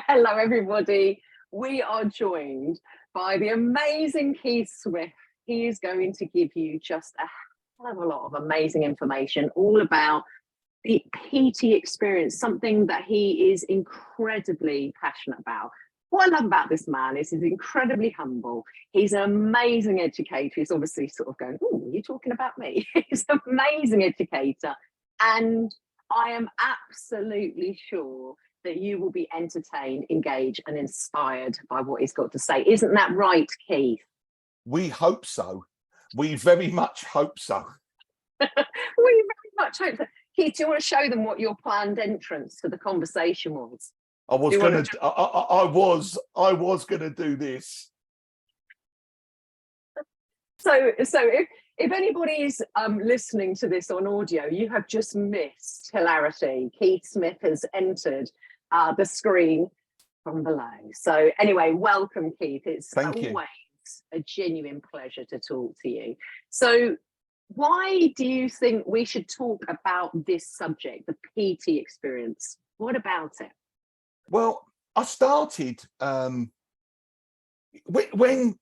Hello, everybody. We are joined by the amazing Keith Swift. He is going to give you just a hell of a lot of amazing information all about the PT experience, something that he is incredibly passionate about. What I love about this man is he's incredibly humble. He's an amazing educator. He's obviously sort of going, oh, are you talking about me? He's an amazing educator. And I am absolutely sure that you will be entertained, engaged, and inspired by what he's got to say. Isn't that right, Keith? We hope so. We very much hope so. We very much hope so. Keith, do you want to show them what your planned entrance to the conversation was? I was going to do this. So if anybody's listening to this on audio, you have just missed hilarity. Keith Smith has entered the screen from below. So anyway, welcome, Keith. It's always a genuine pleasure to talk to you. So why do you think we should talk about this subject, the PT experience? What about it? Well, I started when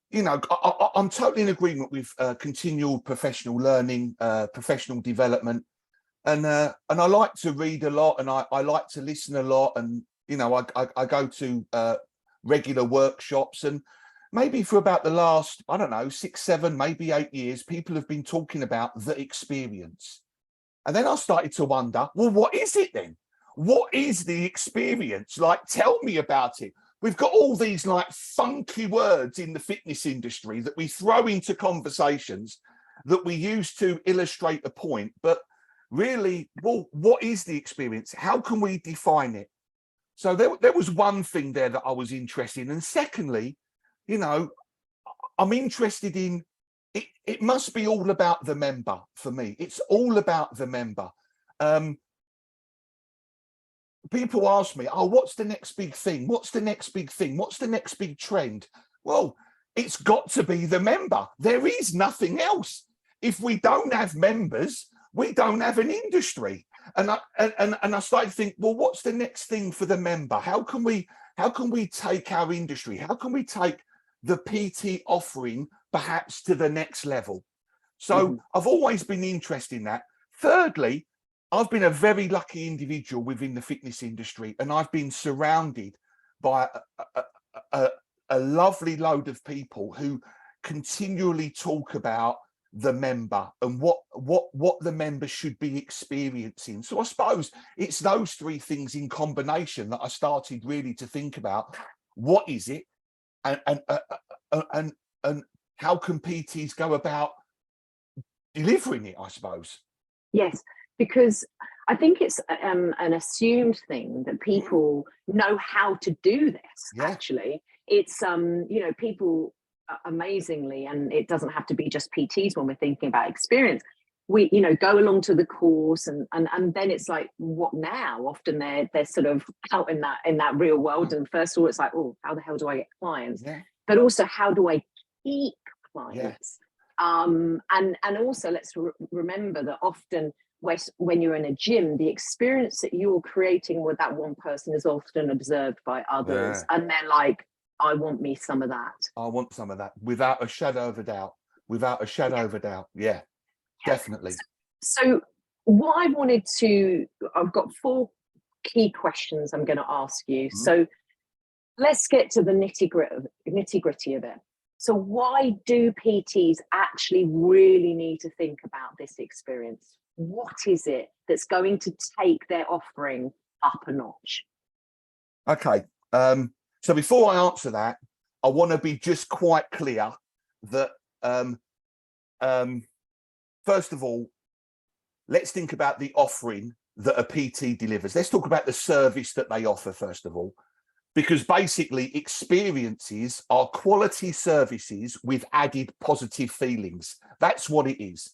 you know, I'm totally in agreement with continual professional learning, professional development, and I like to read a lot, and I like to listen a lot, and you know, I go to regular workshops, and maybe for about the last, I don't know, 6, 7, maybe 8 years, people have been talking about the experience, and then I started to wonder, well, what is it then? What is the experience? Like, tell me about it. We've got all these like funky words in the fitness industry that we throw into conversations that we use to illustrate a point. But really, well, what is the experience? How can we define it? So there was one thing there that I was interested in. And secondly, you know, I'm interested in it. It must be all about the member for me. It's all about the member. People ask me, oh, what's the next big thing? What's the next big thing? What's the next big trend? Well, it's got to be the member. There is nothing else. If we don't have members, we don't have an industry. And I started to think, well, what's the next thing for the member? How can we take our industry? How can we take the PT offering perhaps to the next level? So I've always been interested in that. Thirdly, I've been a very lucky individual within the fitness industry, and I've been surrounded by a lovely load of people who continually talk about the member and what the member should be experiencing. So I suppose it's those three things in combination that I started really to think about. What is it, and how can PTs go about delivering it, I suppose? Yes. Because I think it's an assumed thing that people know how to do this. Yeah. Actually, it's you know, people amazingly, and it doesn't have to be just PTs when we're thinking about experience. We, you know, go along to the course, and then it's like, what now? Often they're sort of out in that real world, and first of all, it's like, oh, how the hell do I get clients? Yeah. But also, how do I keep clients? Yeah. And also, let's remember that often, when you're in a gym, the experience that you're creating with that one person is often observed by others. Yeah. And they're like, I want me some of that. I want some of that, without a shadow of a doubt. Without a shadow of a doubt. Yeah, definitely. So what I wanted to, I've got 4 key questions I'm going to ask you. So let's get to the nitty-gritty of it. So why do PTs actually really need to think about this experience? What is it that's going to take their offering up a notch? Okay. So before I answer that, I want to be just quite clear that, first of all, let's think about the offering that a PT delivers. Let's talk about the service that they offer, first of all, because basically experiences are quality services with added positive feelings. That's what it is.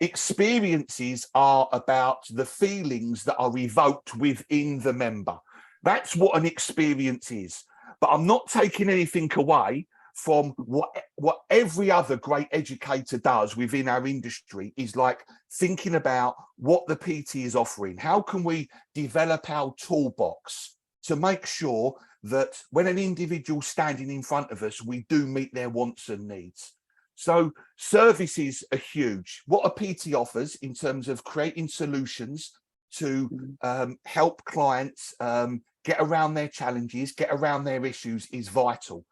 Experiences are about the feelings that are evoked within the member. That's what an experience is. But I'm not taking anything away from what every other great educator does within our industry, is like thinking about what the PT is offering. How can we develop our toolbox to make sure that when an individual's standing in front of us, we do meet their wants and needs. So services are huge. What a PT offers in terms of creating solutions to help clients get around their challenges, get around their issues is vital.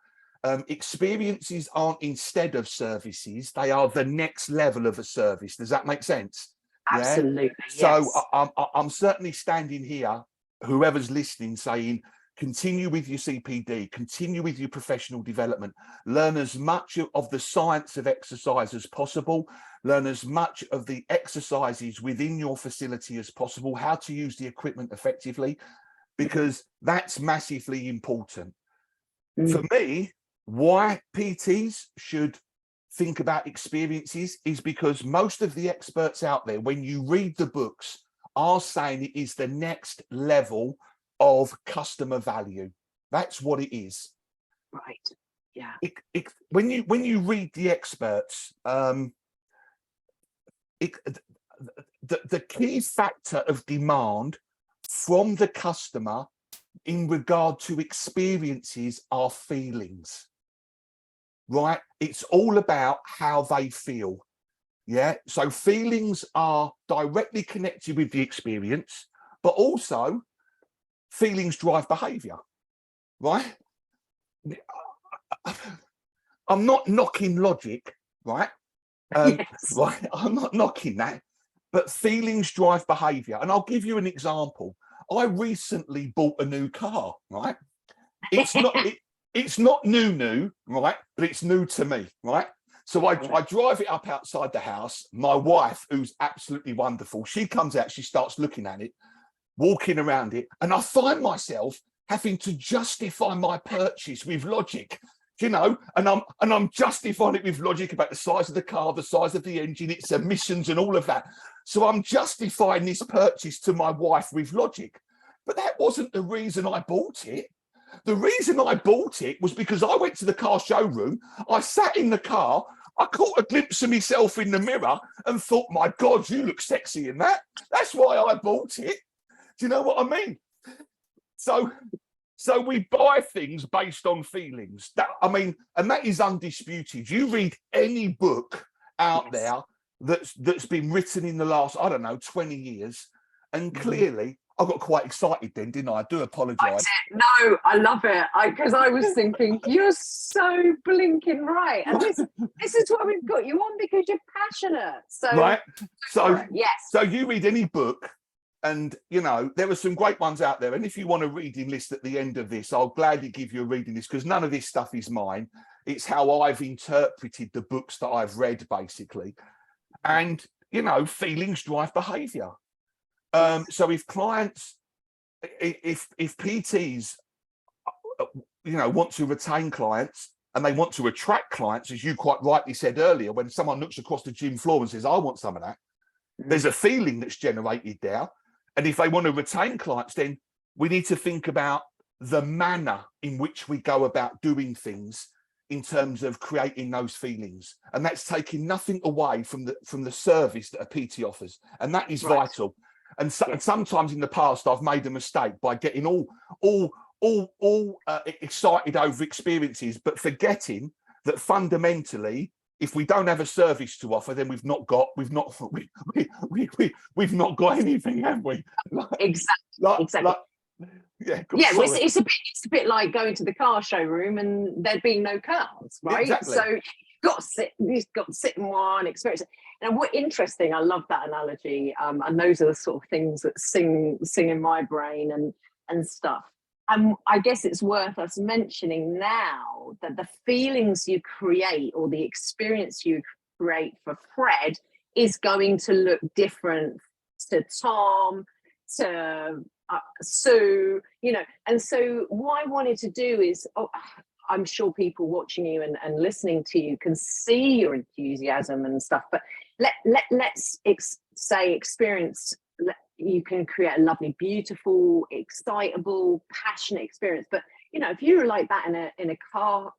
Experiences aren't instead of services, they are the next level of a service. Does that make sense? Absolutely. Yeah? Yes. So I'm certainly standing here, whoever's listening, saying, continue with your CPD, continue with your professional development, learn as much of the science of exercise as possible, learn as much of the exercises within your facility as possible, how to use the equipment effectively, because that's massively important. For me, why PTs should think about experiences is because most of the experts out there, when you read the books, are saying it is the next level of customer value. That's what it is. Right. Yeah. When you read the experts, the key factor of demand from the customer in regard to experiences are feelings, right? It's all about how they feel. Yeah. So feelings are directly connected with the experience, but also feelings drive behavior, right? I'm not knocking logic, right? Yes. Right. I'm not knocking that, but feelings drive behavior. And I'll give you an example. I recently bought a new car, right? It's not new, right? But it's new to me, right? So I drive it up outside the house. My wife, who's absolutely wonderful, she comes out, she starts looking at it, walking around it, and I find myself having to justify my purchase with logic, you know, and I'm justifying it with logic about the size of the car, the size of the engine, its emissions and all of that. So I'm justifying this purchase to my wife with logic. But that wasn't the reason I bought it. The reason I bought it was because I went to the car showroom, I sat in the car, I caught a glimpse of myself in the mirror and thought, my God, you look sexy in that. That's why I bought it. Do you know what I mean? So we buy things based on feelings. And that is undisputed. You read any book out there that's been written in the last, I don't know, 20 years, and clearly I got quite excited then, didn't I? I do apologise. No, I love it. Because I was thinking, you're so blinking right. And this is what we've got you on, because you're passionate. So right. So yes. So you read any book, and you know there are some great ones out there. And if you want a reading list at the end of this, I'll gladly give you a reading list, because none of this stuff is mine. It's how I've interpreted the books that I've read, basically. And you know, feelings drive behaviour. So if clients, if PTs, you know, want to retain clients and they want to attract clients, as you quite rightly said earlier, when someone looks across the gym floor and says, I want some of that, there's a feeling that's generated there. And if they want to retain clients, then we need to think about the manner in which we go about doing things in terms of creating those feelings. And that's taking nothing away from the service that a PT offers. And that is vital. And sometimes in the past, I've made a mistake by getting all excited over experiences, but forgetting that fundamentally, if we don't have a service to offer, then we've not got anything, have we? Exactly. It's a bit like going to the car showroom and there being no cars, right? Exactly. So you've got to sit in one, experience it. And what interesting, I love that analogy. And those are the sort of things that sing in my brain and stuff. I guess it's worth us mentioning now that the feelings you create or the experience you create for Fred is going to look different to Tom, to Sue, you know. And so what I wanted to do is, I'm sure people watching you and listening to you can see your enthusiasm and stuff, but let's say experience. You can create a lovely, beautiful, excitable, passionate experience. But you know, if you were like that in a car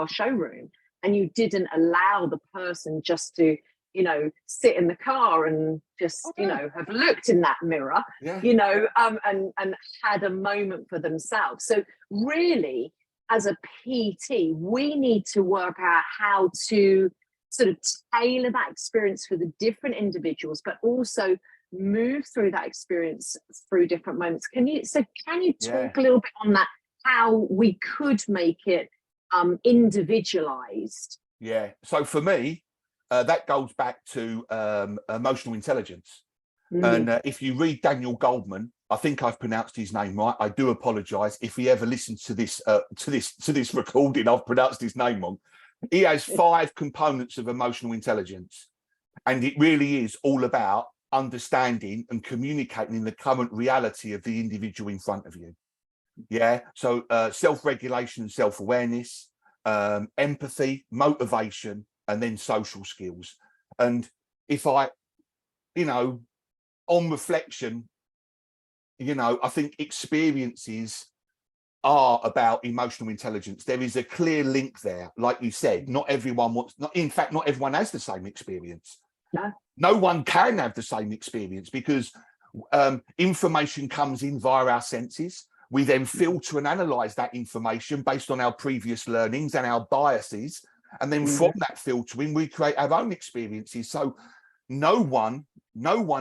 showroom and you didn't allow the person just to, you know, sit in the car and just, you know, have looked in that mirror, you know, and had a moment for themselves. So really, as a PT, we need to work out how to sort of tailor that experience for the different individuals, but also move through that experience through different moments. Can you talk a little bit on that, how we could make it individualized? Yeah. So for me, that goes back to emotional intelligence. And if you read Daniel Goldman, I think I've pronounced his name right. I do apologize if he ever listens to this recording. I've pronounced his name wrong. He has 5 components of emotional intelligence, and it really is all about understanding and communicating in the current reality of the individual in front of you. Yeah. So self-regulation and self-awareness, empathy, motivation, and then social skills. And if I, you know, on reflection, you know, I think experiences are about emotional intelligence. There is a clear link there. Like you said, not everyone in fact, not everyone has the same experience. No one can have the same experience, because information comes in via our senses. We then filter and analyze that information based on our previous learnings and our biases. And then from that filtering, we create our own experiences. So no one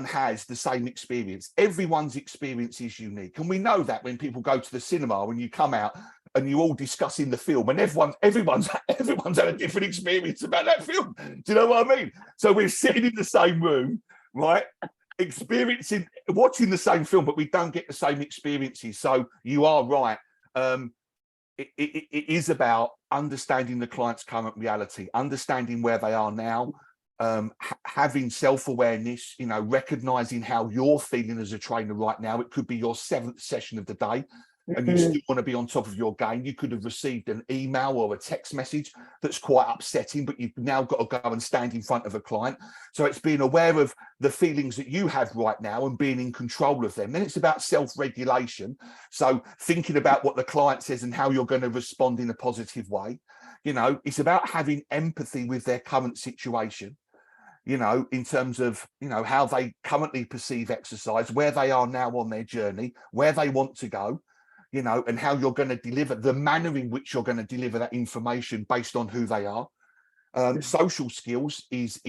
has the same experience. Everyone's experience is unique. And we know that when people go to the cinema, when you come out and you're all discussing the film, and everyone's had a different experience about that film. Do you know what I mean? So we're sitting in the same room, right? Watching the same film, but we don't get the same experiences. So you are right. It is about understanding the client's current reality, understanding where they are now, having self-awareness, you know, recognizing how you're feeling as a trainer right now. It could be your 7th session of the day, and you still want to be on top of your game. You could have received an email or a text message that's quite upsetting, but you've now got to go and stand in front of a client. So it's being aware of the feelings that you have right now and being in control of them. Then it's about self-regulation. So thinking about what the client says and how you're going to respond in a positive way. You know, it's about having empathy with their current situation, you know, in terms of, you know, how they currently perceive exercise, where they are now on their journey, where they want to go, you know, and how you're going to deliver, the manner in which you're going to deliver that information based on who they are. Social skills is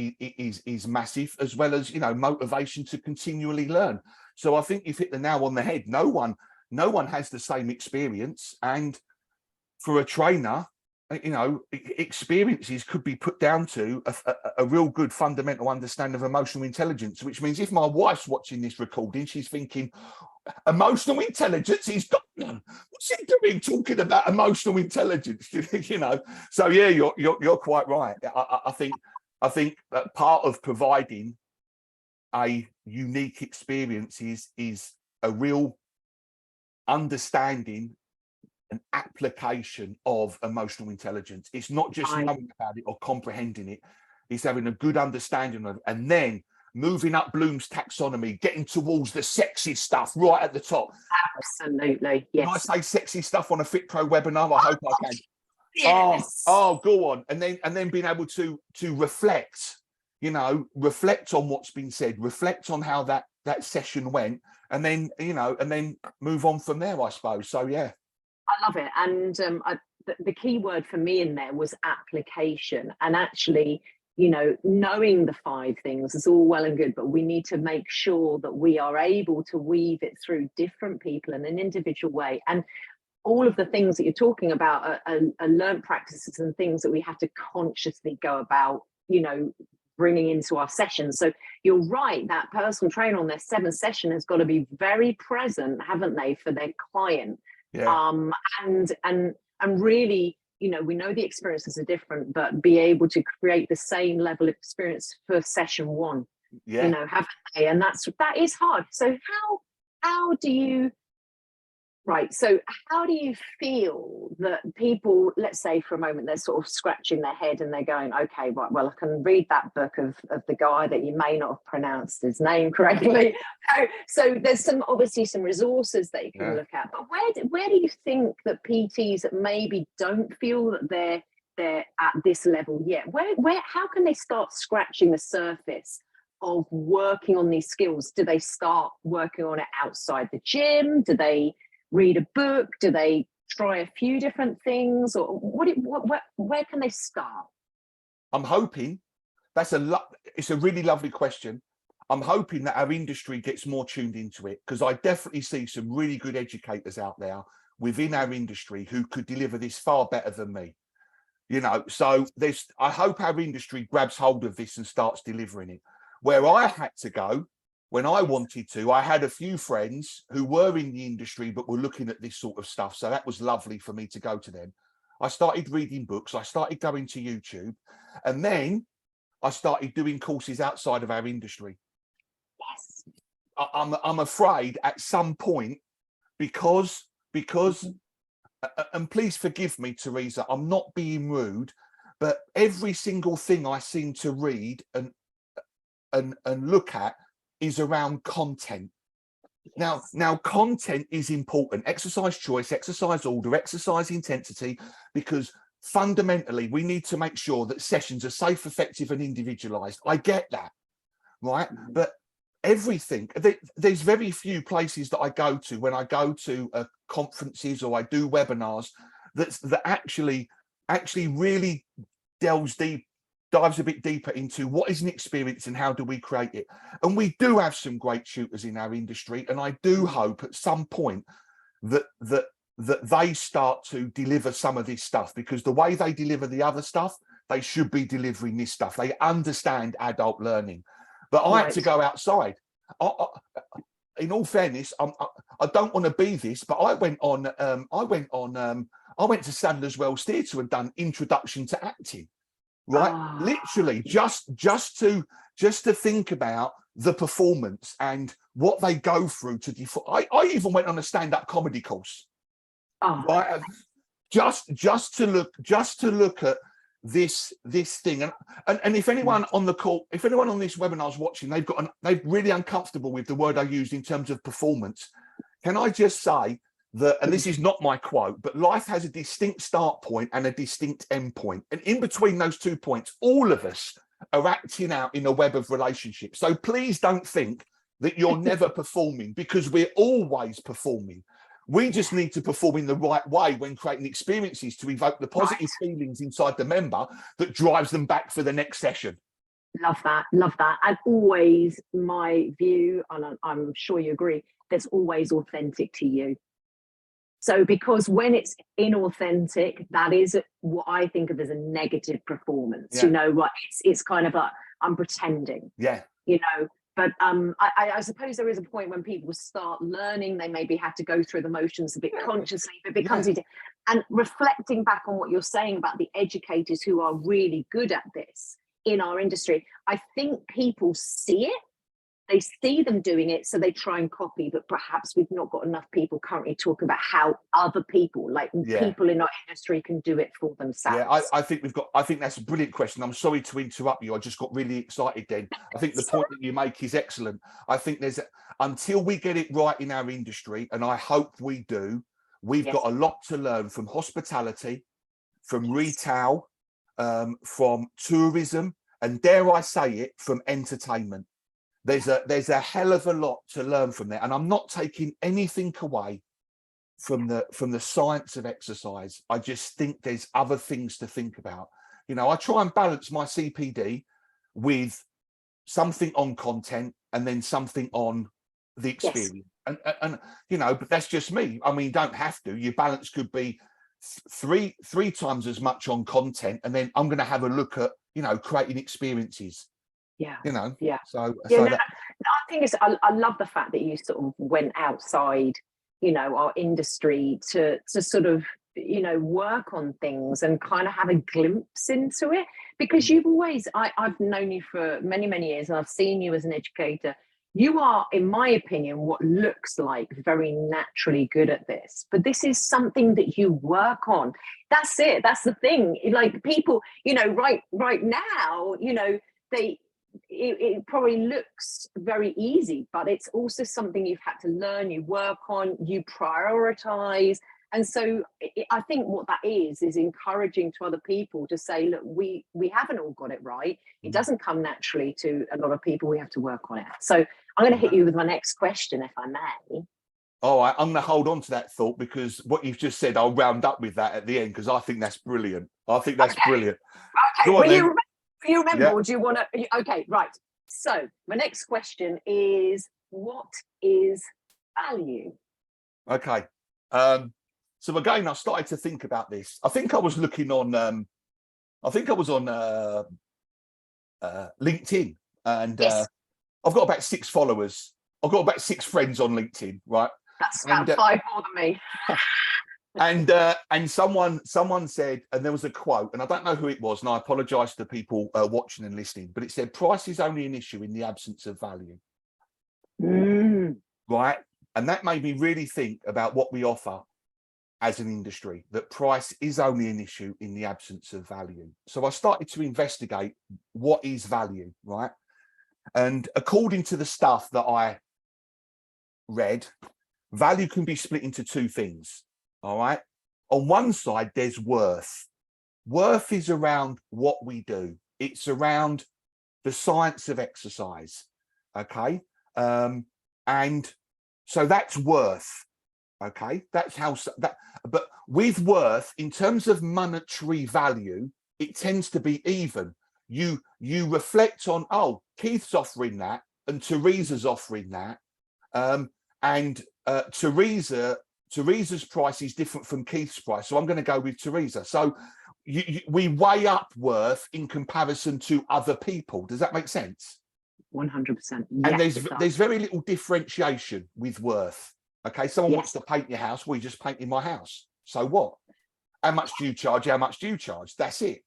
massive, as well as, you know, motivation to continually learn. So I think you've hit the nail on the head. No one has the same experience. And for a trainer, you know, experiences could be put down to a real good fundamental understanding of emotional intelligence, which means if my wife's watching this recording, she's thinking, emotional intelligence, he's got none. What's he doing talking about emotional intelligence? You know, so yeah, you're quite right. I think that part of providing a unique experience is a real understanding an application of emotional intelligence. It's not just knowing about it or comprehending it. It's having a good understanding of it, and then moving up Bloom's taxonomy, getting towards the sexy stuff right at the top. Absolutely, yes. Can I say sexy stuff on a FitPro webinar? I hope I can. Yes. Oh, go on. And then being able to reflect, you know, reflect on what's been said, reflect on how that session went, and then, you know, and then move on from there, I suppose. So yeah. I love it. And the key word for me in there was application. And actually, you know, knowing the 5 things is all well and good, but we need to make sure that we are able to weave it through different people in an individual way. And all of the things that you're talking about are learned practices and things that we have to consciously go about, you know, bringing into our sessions. So you're right, that personal trainer on their 7th session has got to be very present, haven't they, for their client. Yeah. And really, you know, we know the experiences are different, but be able to create the same level of experience for session 1, you know, haven't they? And that is hard. So how do you, right, so how do you feel that people, let's say for a moment, they're sort of scratching their head and they're going, okay, right, well, I can read that book of the guy that you may not have pronounced his name correctly. So there's obviously some resources that you can look at, but where do you think that PTs that maybe don't feel that they're they're at this level yet. How can they start scratching the surface of working on these skills? Do they start working on it outside the gym? Do they read a book? Do they try a few different things? Or where can they start? I'm hoping it's a really lovely question. I'm hoping that our industry gets more tuned into it, because I definitely see some really good educators out there within our industry who could deliver this far better than me. You know, so I hope our industry grabs hold of this and starts delivering it. Where I had to go when I wanted to, I had a few friends who were in the industry but were looking at this sort of stuff. So that was lovely for me to go to them. I started reading books, I started going to YouTube, and then I started doing courses outside of our industry. Yes. I'm afraid at some point, because and please forgive me, Teresa, I'm not being rude, but every single thing I seem to read and look at is around content. Yes. Now content is important. Exercise choice, exercise order, exercise intensity, because fundamentally we need to make sure that sessions are safe, effective and individualized. I get that, right? But everything, there's very few places that I go to when I go to conferences or I do webinars that actually really dives a bit deeper into what is an experience and how do we create it. And we do have some great tutors in our industry, and I do hope at some point that they start to deliver some of this stuff, because the way they deliver the other stuff, they should be delivering this stuff. They understand adult learning. But I had to go outside. In all fairness, I don't want to be this, but I went to Sandler's Wells Theatre and done Introduction to Acting. Right, literally just to think about the performance and what they go through to I even went on a stand-up comedy course. Right, just to look at this thing, and if anyone on the call, if anyone on this webinar is watching, they're really uncomfortable with the word I used in terms of performance. Can I just say that, and this is not my quote, but life has a distinct start point and a distinct end point. And in between those 2 points, all of us are acting out in a web of relationships. So please don't think that you're never performing, because we're always performing. We just need to perform in the right way when creating experiences to evoke the positive feelings inside the member that drives them back for the next session. Love that. And always my view, and I'm sure you agree, there's always authentic to you. So because when it's inauthentic, that is what I think of as a negative performance. Yeah. You know what? It's kind of like, I'm pretending. Yeah. You know, but I suppose there is a point when people start learning, they maybe have to go through the motions a bit consciously, but it becomes easy. And reflecting back on what you're saying about the educators who are really good at this in our industry, I think people see it. They see them doing it, so they try and copy, but perhaps we've not got enough people currently talking about how other people, like people in our industry, can do it for themselves. Yeah, I think that's a brilliant question. I'm sorry to interrupt you. I just got really excited then. I think the point that you make is excellent. I think until we get it right in our industry, and I hope we do, we've got a lot to learn from hospitality, from retail, from tourism, and dare I say it, from entertainment. There's a hell of a lot to learn from there, and I'm not taking anything away from the science of exercise. I just think there's other things to think about. You know, I try and balance my CPD with something on content and then something on the experience. And you know, but that's just me. I mean, you don't have to. Your balance could be three times as much on content, and then I'm going to have a look at, you know, creating experiences. You know, so I think I love the fact that you sort of went outside, you know, our industry to sort of, you know, work on things and kind of have a glimpse into it, because you've always, I've known you for many years, and I've seen you as an educator. You are, in my opinion, what looks like very naturally good at this, but this is something that you work on. That's it. That's the thing. Like people, you know, right now, you know, it probably looks very easy, but it's also something you've had to learn, you work on, you prioritize, And so I think what that is encouraging to other people to say, look, we haven't all got it right. It doesn't come naturally to a lot of people. We have to work on it. So I'm going to hit you with my next question, if I may. All right, I'm going to hold on to that thought, because what you've just said, I'll round up with that at the end, because I think that's brilliant. I think that's brilliant. Okay, well, you remember, or do you want to? Okay, right. So my next question is, what is value? Okay. So again, I started to think about this. I think I was looking on, LinkedIn, and Yes. I've got about 6 followers. I've got about 6 friends on LinkedIn, right? That's about 5 more than me. And someone said, and there was a quote, and I don't know who it was, and I apologize to people watching and listening, but it said, price is only an issue in the absence of value. Right? And that made me really think about what we offer as an industry, that price is only an issue in the absence of value. So I started to investigate what is value, right? And according to the stuff that I read, value can be split into 2 things. All right. On one side, there's worth. Worth is around what we do. It's around the science of exercise. Okay. And so that's worth. Okay. That's how that, but with worth, in terms of monetary value, it tends to be even. You reflect on, oh, Keith's offering that, and Teresa's offering that. And Teresa's price is different from Keith's price, so I'm going to go with Teresa. So we weigh up worth in comparison to other people. Does that make sense? 100%. And Yes, there's very little differentiation with worth. Okay, someone wants to paint your house, we just paint in my house. So what? How much do you charge? How much do you charge? That's it.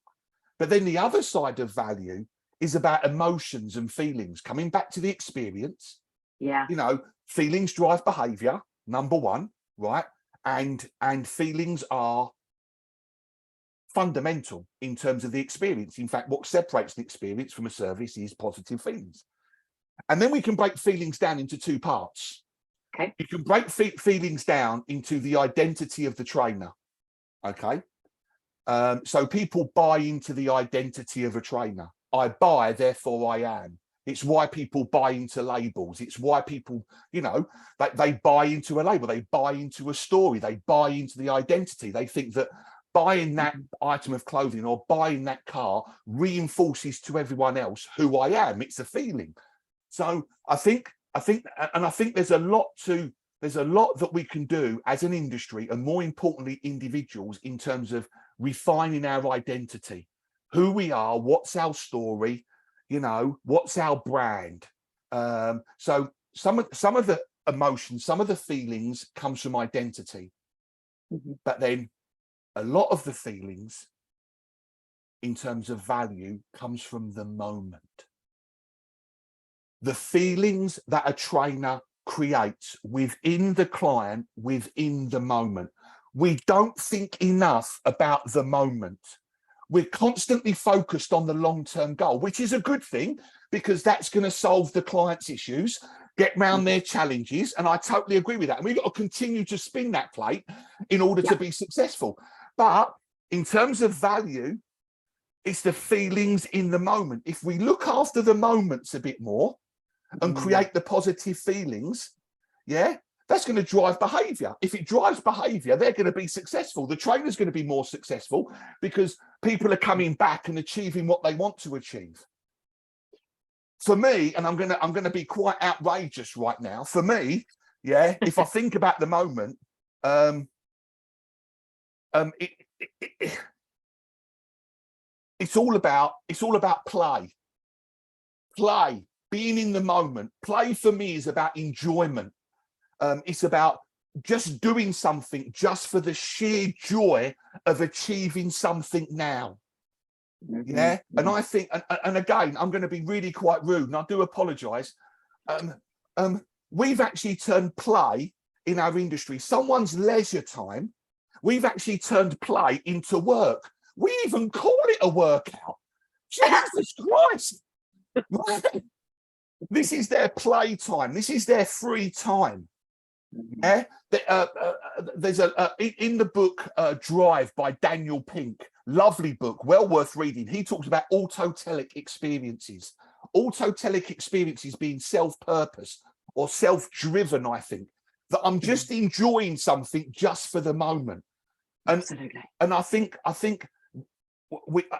But then the other side of value is about emotions and feelings, coming back to the experience. Yeah. You know, feelings drive behavior, number one, right? And feelings are fundamental in terms of the experience. In fact, what separates the experience from a service is positive feelings. And then we can break feelings down into 2 parts. Okay. You can break feelings down into the identity of the trainer. Okay. So people buy into the identity of a trainer. I buy, therefore I am. It's why people buy into labels. It's why people, you know, they buy into a label. They buy into a story. They buy into the identity. They think that buying that item of clothing or buying that car reinforces to everyone else who I am. It's a feeling. So I think there's a lot that we can do as an industry, and more importantly, individuals, in terms of refining our identity, who we are, what's our story, you know, what's our brand. So some of the emotions, some of the feelings comes from identity, but then a lot of the feelings in terms of value comes from the moment. The feelings that a trainer creates within the client, within the moment. We don't think enough about the moment. We're constantly focused on the long-term goal, which is a good thing, because that's going to solve the client's issues, get around their challenges. And I totally agree with that. And we've got to continue to spin that plate in order to be successful. But in terms of value, it's the feelings in the moment. If we look after the moments a bit more and create the positive feelings, that's going to drive behavior. If it drives behavior, they're going to be successful. The trainer's going to be more successful because people are coming back and achieving what they want to achieve. For me, and I'm going to be quite outrageous right now. For me, if I think about the moment, it's all about play. Play. Being in the moment. Play for me is about enjoyment. It's about just doing something just for the sheer joy of achieving something now. And I think, and again, I'm going to be really quite rude, and I do apologize. We've actually turned play in our industry, someone's leisure time, we've actually turned play into work. We even call it a workout. Jesus Christ. This is their play time. This is their free time. Yeah, there's in the book Drive by Daniel Pink, lovely book, well worth reading. He talks about autotelic experiences being self-purpose or self-driven. I think that I'm just enjoying something just for the moment, and Absolutely. and I think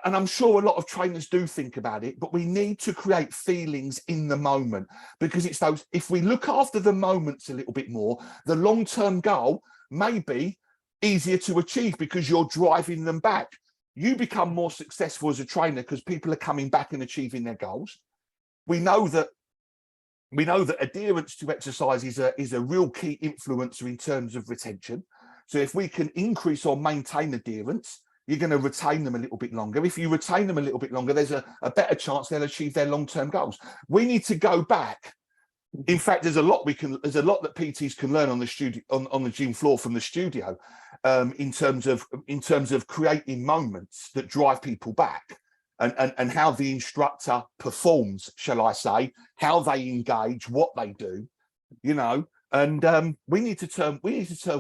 and I'm sure a lot of trainers do think about it, but we need to create feelings in the moment, because it's those, if we look after the moments a little bit more, the long-term goal may be easier to achieve because you're driving them back. You become more successful as a trainer because people are coming back and achieving their goals. We know that adherence to exercise is a real key influencer in terms of retention. So if we can increase or maintain adherence, you're going to retain them a little bit longer. If you retain them a little bit longer, there's a better chance they'll achieve their long-term goals. We need to go back. In fact, there's a lot that PTs can learn on the gym floor from the studio, in terms of creating moments that drive people back, and how the instructor performs, shall I say, how they engage, what they do, and we need to turn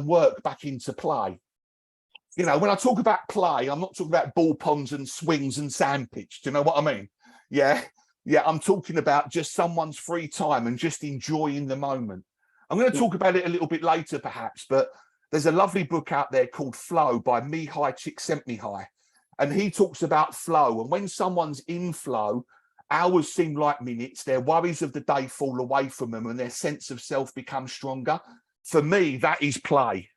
work back into play. When I talk about play, I'm not talking about ball ponds and swings and sand pitch. Do you know what I mean? Yeah, I'm talking about just someone's free time and just enjoying the moment. I'm going to talk about it a little bit later, perhaps, but there's a lovely book out there called Flow by Mihai Csikszentmihalyi, and he talks about flow. And when someone's in flow, hours seem like minutes. Their worries of the day fall away from them, and their sense of self becomes stronger. For me, that is play.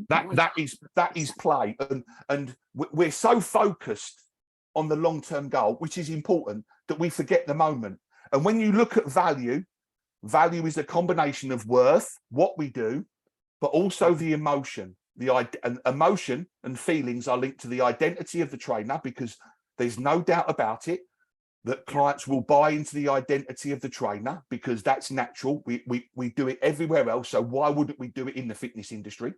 That is play, and we're so focused on the long-term goal, which is important, that we forget the moment. And when you look at value is a combination of worth, what we do, but also the emotion. And emotion and feelings are linked to the identity of the trainer, because there's no doubt about it that clients will buy into the identity of the trainer, because that's natural. We do it everywhere else, so why wouldn't we do it in the fitness industry?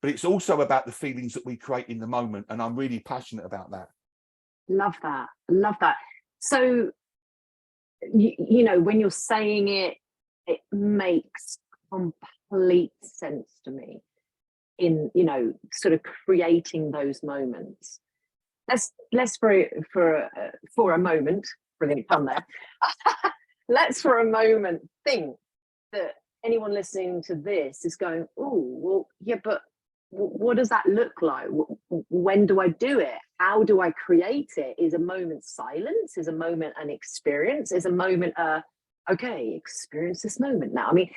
But it's also about the feelings that we create in the moment, and I'm really passionate about that. Love that. So, when you're saying it, it makes complete sense to me in, sort of creating those moments. Let's for a moment, brilliant fun there. Let's for a moment think that anyone listening to this is going, oh, well, yeah, but what does that look like? When do I do it? How do I create it? Is a moment silence? Is a moment an experience? Is a moment okay, experience this moment now? I mean,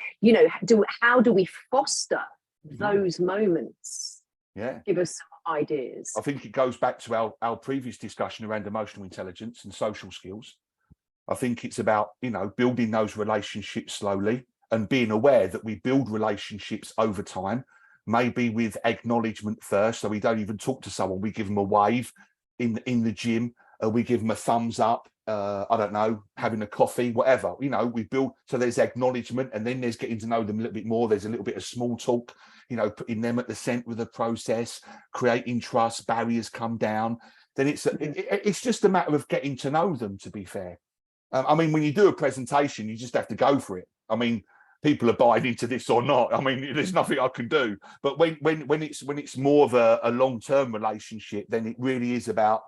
how do we foster those moments? Yeah, give us some ideas. I think it goes back to our previous discussion around emotional intelligence and social skills. I think it's about building those relationships slowly, and being aware that we build relationships over time, maybe with acknowledgement first. So we don't even talk to someone, we give them a wave in the gym, we give them a thumbs up, I don't know, having a coffee, whatever, we build. So there's acknowledgement, and then there's getting to know them a little bit more. There's a little bit of small talk, putting them at the center of the process, creating trust, barriers come down. Then it's just a matter of getting to know them, to be fair. I mean, when you do a presentation, you just have to go for it. I mean, people are buying into this or not. I mean, there's nothing I can do. But when it's more of a long-term relationship, then it really is about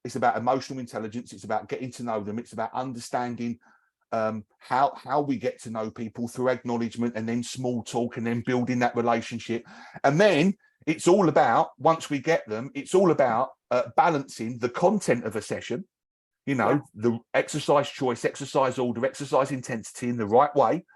it's about emotional intelligence. It's about getting to know them. It's about understanding how we get to know people through acknowledgement, and then small talk, and then building that relationship. And then it's all about, once we get them, it's all about balancing the content of a session, the exercise choice, exercise order, exercise intensity in the right way.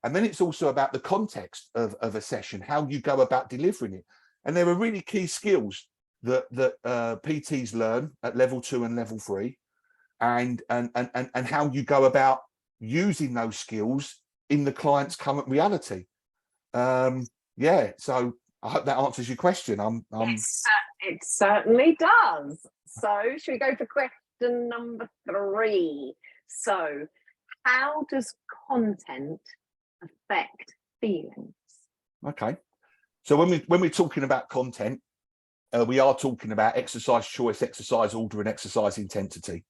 And then it's also about the context of a session, how you go about delivering it. And there are really key skills that PTs learn at level 2 and level 3, and how you go about using those skills in the client's current reality. So I hope that answers your question. Yes, it certainly does. So should we go for question number 3? So how does content affect feelings? Okay. So when we're talking about content, we are talking about exercise choice, exercise order, and exercise intensity.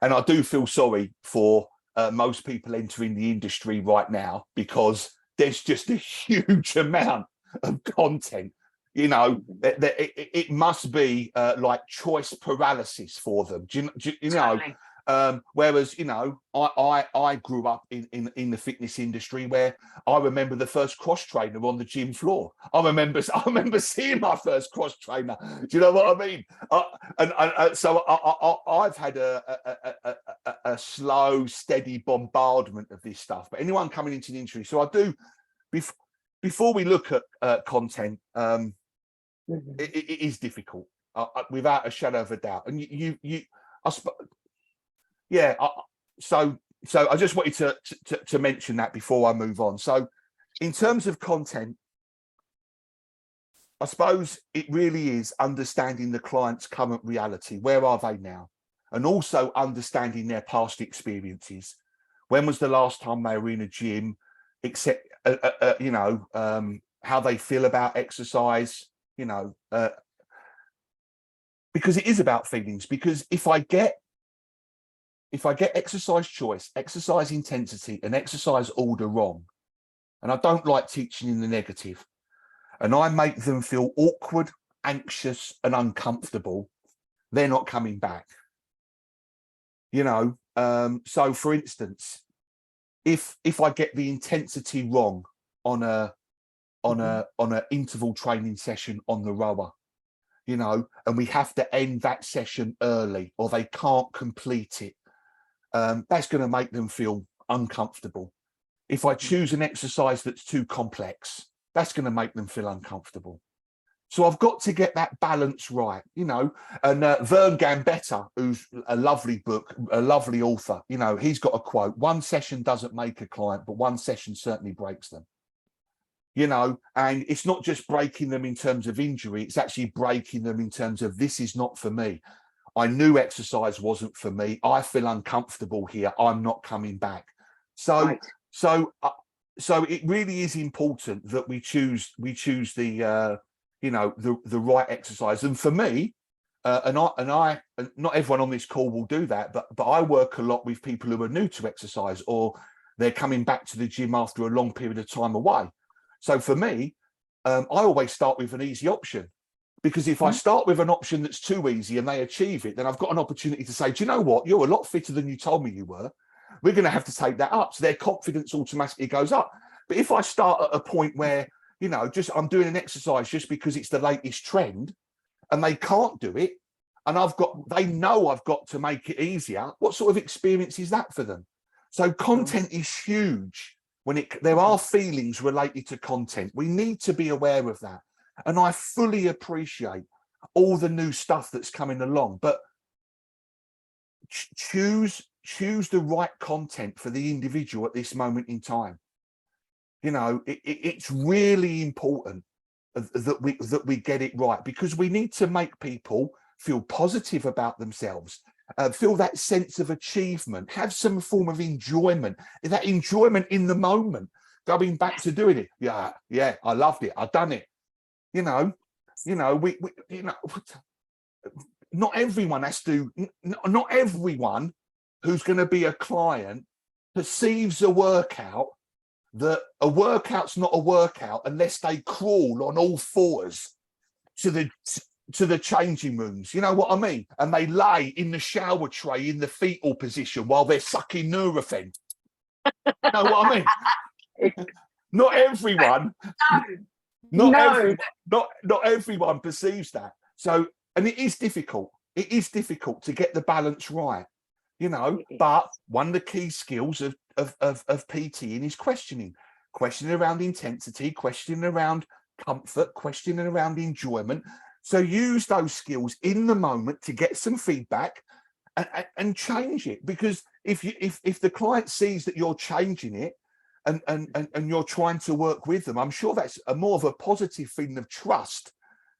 And I do feel sorry for most people entering the industry right now, because there's just a huge amount of content. You know, it must be like choice paralysis for them. Do you know? Whereas, you know, I grew up in the fitness industry where I remember the first cross trainer on the gym floor. I remember seeing my first cross trainer. Do you know what I mean? So I've had a slow, steady bombardment of this stuff. But anyone coming into the industry, so I do before we look at content. It is difficult, without a shadow of a doubt. And so I just wanted to mention that before I move on. So in terms of content, I suppose it really is understanding the client's current reality. Where are they now? And also understanding their past experiences. When was the last time they were in a gym, except, you know, how they feel about exercise, you know, because it is about feelings. Because if I get exercise choice, exercise intensity, and exercise order wrong, and I don't like teaching in the negative, and I make them feel awkward, anxious, and uncomfortable, they're not coming back. You know, so for instance, if I get the intensity wrong on a interval training session on the rower, you know, and we have to end that session early, or they can't complete it, that's going to make them feel uncomfortable. If I choose an exercise that's too complex, that's going to make them feel uncomfortable. So I've got to get that balance right, you know. And Vern Gambetta, who's a lovely book, a lovely author, you know, he's got a quote: "One session doesn't make a client, but one session certainly breaks them." You know, and it's not just breaking them in terms of injury, it's actually breaking them in terms of, this is not for me. I knew exercise wasn't for me. I feel uncomfortable here. I'm not coming back. So, right. So it really is important that we choose the you know, the right exercise. And for me, and not everyone on this call will do that, but I work a lot with people who are new to exercise, or they're coming back to the gym after a long period of time away. So for me, I always start with an easy option, because if I start with an option that's too easy and they achieve it, then I've got an opportunity to say, do you know what? You're a lot fitter than you told me you were. We're going to have to take that up. So their confidence automatically goes up. But if I start at a point where, you know, I'm doing an exercise just because it's the latest trend, and they can't do it, and they know I've got to make it easier, what sort of experience is that for them? So content is huge. There are feelings related to content. We need to be aware of that. And I fully appreciate all the new stuff that's coming along, but choose the right content for the individual at this moment in time. You know, it's really important that we get it right, because we need to make people feel positive about themselves, feel that sense of achievement, have some form of enjoyment, that enjoyment in the moment, going back to doing it. Yeah, I loved it. I've done it. You know, we you know, not everyone not everyone who's going to be a client perceives a workout that a workout's not a workout unless they crawl on all fours to the changing rooms. You know what I mean? And they lay in the shower tray in the fetal position while they're sucking Nurofen. You know what I mean? Not everyone. Not everyone perceives that. So, and it is difficult. It is difficult to get the balance right, you know. But one of the key skills of PTing is questioning around intensity, questioning around comfort, questioning around enjoyment. So use those skills in the moment to get some feedback and change it. Because if the client sees that you're changing it, and you're trying to work with them, I'm sure that's more of a positive feeling of trust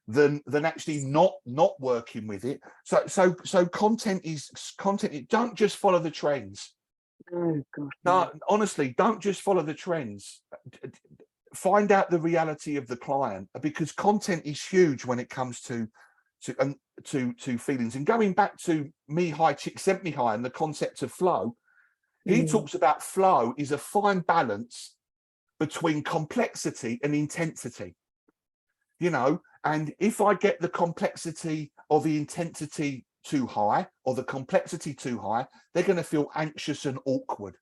than actually not working with it. So content. Don't just follow the trends. Oh God. No, honestly, don't just follow the trends. Find out the reality of the client, because content is huge when it comes to feelings. And going back to Mihai Csikszentmihalyi and the concept of flow. He talks about flow is a fine balance between complexity and intensity, you know, and if I get the complexity or the intensity too high or the complexity too high, they're going to feel anxious and awkward.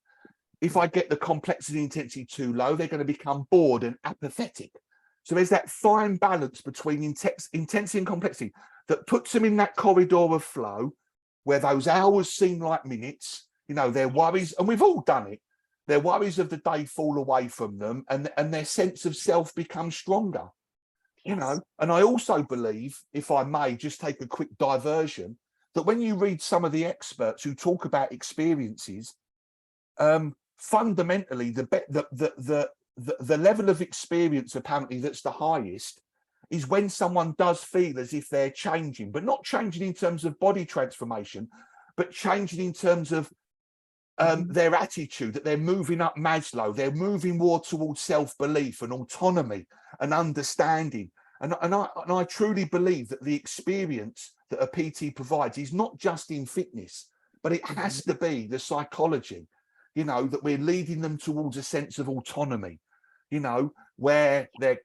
If I get the complexity and intensity too low, they're going to become bored and apathetic. So there's that fine balance between intensity and complexity that puts them in that corridor of flow where those hours seem like minutes, you know, their worries, and we've all done it, their worries of the day fall away from them, and their sense of self becomes stronger. You know, and I also believe, if I may just take a quick diversion, that when you read some of the experts who talk about experiences, fundamentally the level of experience apparently that's the highest is when someone does feel as if they're changing, but not changing in terms of body transformation, but changing in terms of their attitude, that they're moving up Maslow, they're moving more towards self-belief and autonomy and understanding. And I truly believe that the experience that a PT provides is not just in fitness, but it has to be the psychology, you know, that we're leading them towards a sense of autonomy, you know, where they're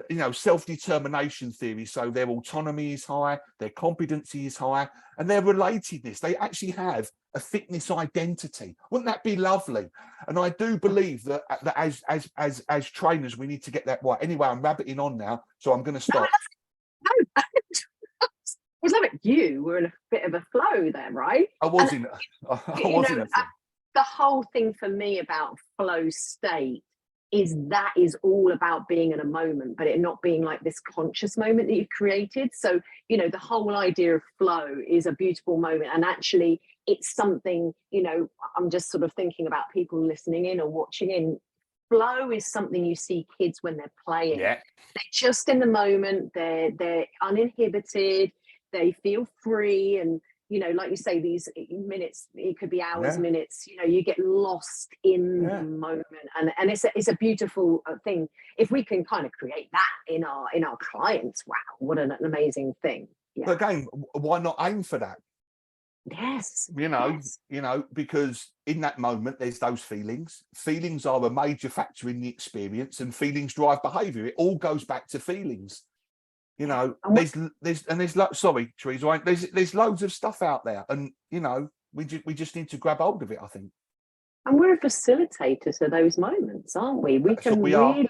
you know, self-determination theory. So their autonomy is high, their competency is high, and their relatedness. They actually have a fitness identity. Wouldn't that be lovely? And I do believe that as trainers, we need to get that right. Anyway, I'm rabbiting on now, so I'm going to stop. No, I was love it. You were in a bit of a flow there, right? I was in a flow. The whole thing for me about flow state is that is all about being in a moment, but it not being like this conscious moment that you've created. So, you know, the whole idea of flow is a beautiful moment. And actually, it's something, you know, I'm just sort of thinking about people listening in or watching in. Flow is something you see kids when they're playing. Yeah. They're just in the moment, they're uninhibited, they feel free. And you know, like you say, these minutes, it could be hours, minutes, you know, you get lost in the moment. And it's a beautiful thing. If we can kind of create that in our clients, wow, what an amazing thing. Yeah. But again, why not aim for that? Yes. You know, because in that moment, there's those feelings. Feelings are a major factor in the experience, and feelings drive behavior. It all goes back to feelings. You know, there's sorry, Teresa, there's loads of stuff out there, and you know, we just need to grab hold of it, I think. And we're a facilitator to those moments, aren't we? We That's can what we really, are.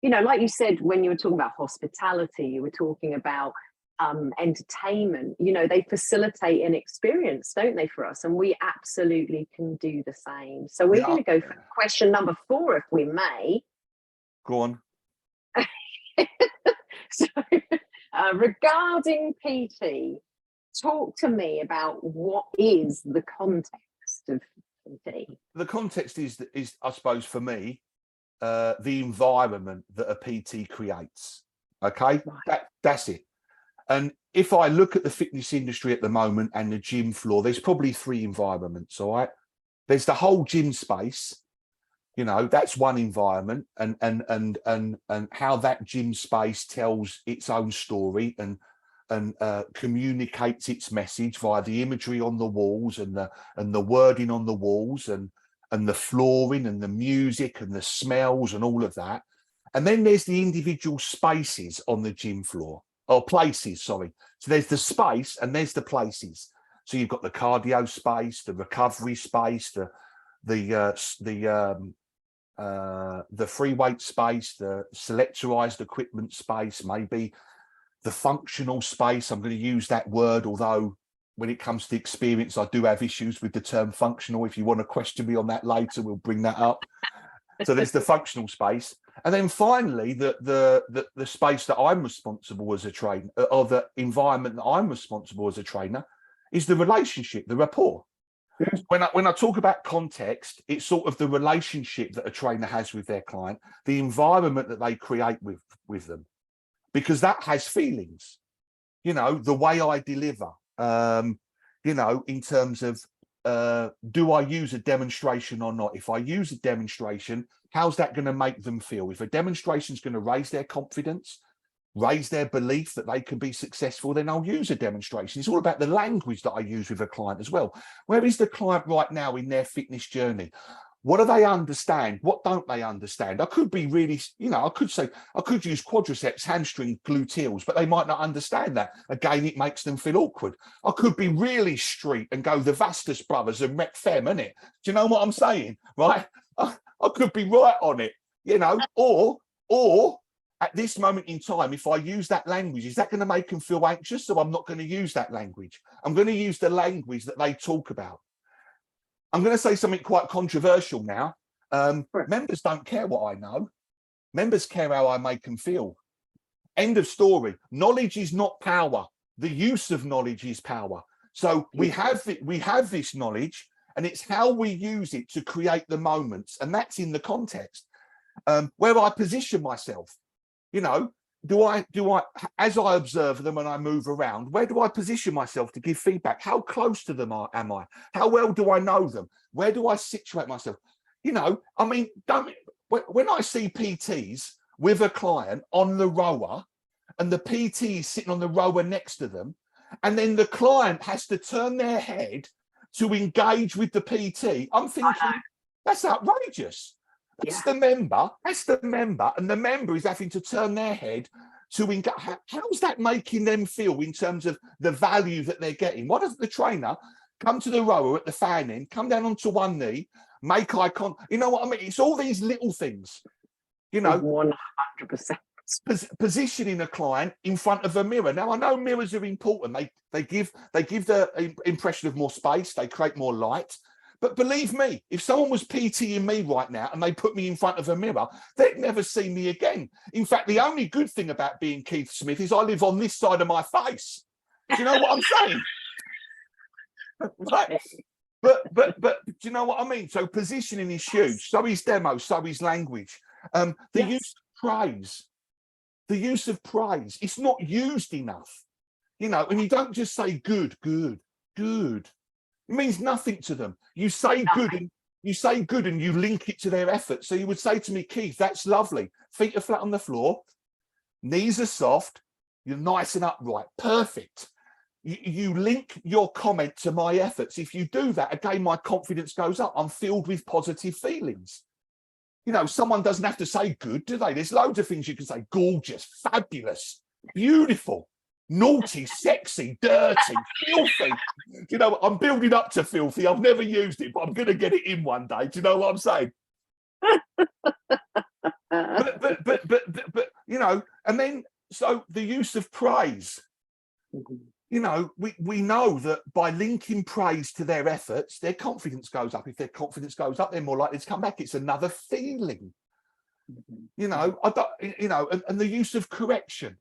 You know, like you said, when you were talking about hospitality, you were talking about entertainment. You know, they facilitate an experience, don't they, for us? And we absolutely can do the same. So we're going to go for question number 4, if we may. Go on. So, regarding PT, talk to me about what is the context of PT. The context is, I suppose, for me, the environment that a PT creates. Okay, that's it. And if I look at the fitness industry at the moment and the gym floor, there's probably 3 environments. All right, there's the whole gym space. You know, that's one environment, and how that gym space tells its own story and communicates its message via the imagery on the walls and the wording on the walls and the flooring and the music and the smells and all of that. And then there's the individual spaces on the gym floor, or places, sorry. So there's the space and there's the places. So you've got the cardio space, the recovery space, the free weight space, the selectorized equipment space, maybe the functional space. I'm going to use that word, although when it comes to experience, I do have issues with the term functional. If you want to question me on that later, we'll bring that up. So there's the functional space. And then finally, the space that I'm responsible as a trainer, or the environment that I'm responsible as a trainer, is the relationship, the rapport. When I talk about context, it's sort of the relationship that a trainer has with their client, the environment that they create with them, because that has feelings. You know, the way I deliver, you know, in terms of, do I use a demonstration or not? If I use a demonstration, how's that going to make them feel? If a demonstration is going to raise their confidence, raise their belief that they can be successful, then I'll use a demonstration. It's all about the language that I use with a client as well. Where is the client right now in their fitness journey? What do they understand? What don't they understand? I could be really, I could say, I could use quadriceps, hamstring, gluteals, but they might not understand that. Again, it makes them feel awkward. I could be really street and go the Vastus brothers and Rec Fem, innit? Do you know what I'm saying? Right? I could be right on it, or at this moment in time, if I use that language, is that going to make them feel anxious? So I'm not going to use that language. I'm going to use the language that they talk about. I'm going to say something quite controversial now. Members don't care what I know. Members care how I make them feel. End of story. Knowledge is not power. The use of knowledge is power. So we have this knowledge, and it's how we use it to create the moments, and that's in the context where I position myself. Do I, as I observe them and I move around, where do I position myself to give feedback? How close to them am I? How well do I know them? Where do I situate myself? I mean, when I see PTs with a client on the rower and the PT is sitting on the rower next to them, and then the client has to turn their head to engage with the PT, I'm thinking, that's outrageous. That's the member, and the member is having to turn their head to engage. How's that making them feel in terms of the value that they're getting? Why doesn't the trainer come to the rower at the fan end, come down onto one knee, make eye contact? You know what I mean? It's all these little things, 100%. Positioning a client in front of a mirror. Now, I know mirrors are important. They give the impression of more space. They create more light. But believe me, if someone was PTing me right now and they put me in front of a mirror, they'd never see me again. In fact, the only good thing about being Keith Smith is I live on this side of my face. Do you know what I'm saying? Right. But do you know what I mean? So positioning is huge. So is demo. So is language. The use of praise. The use of praise. It's not used enough. And you don't just say good. It means nothing to them. You say good and you link it to their effort. So you would say to me, Keith, that's lovely. Feet are flat on the floor, knees are soft, you're nice and upright. Perfect. You link your comment to my efforts. If you do that, again, my confidence goes up. I'm filled with positive feelings. Someone doesn't have to say good, do they? There's loads of things you can say. Gorgeous, fabulous, beautiful, naughty, sexy, dirty, filthy. I'm building up to filthy. I've never used it, but I'm going to get it in one day. Do you know what I'm saying? but and then so the use of praise. We know that by linking praise to their efforts, their confidence goes up. If their confidence goes up, they're more likely to come back. It's another feeling. And the use of correction.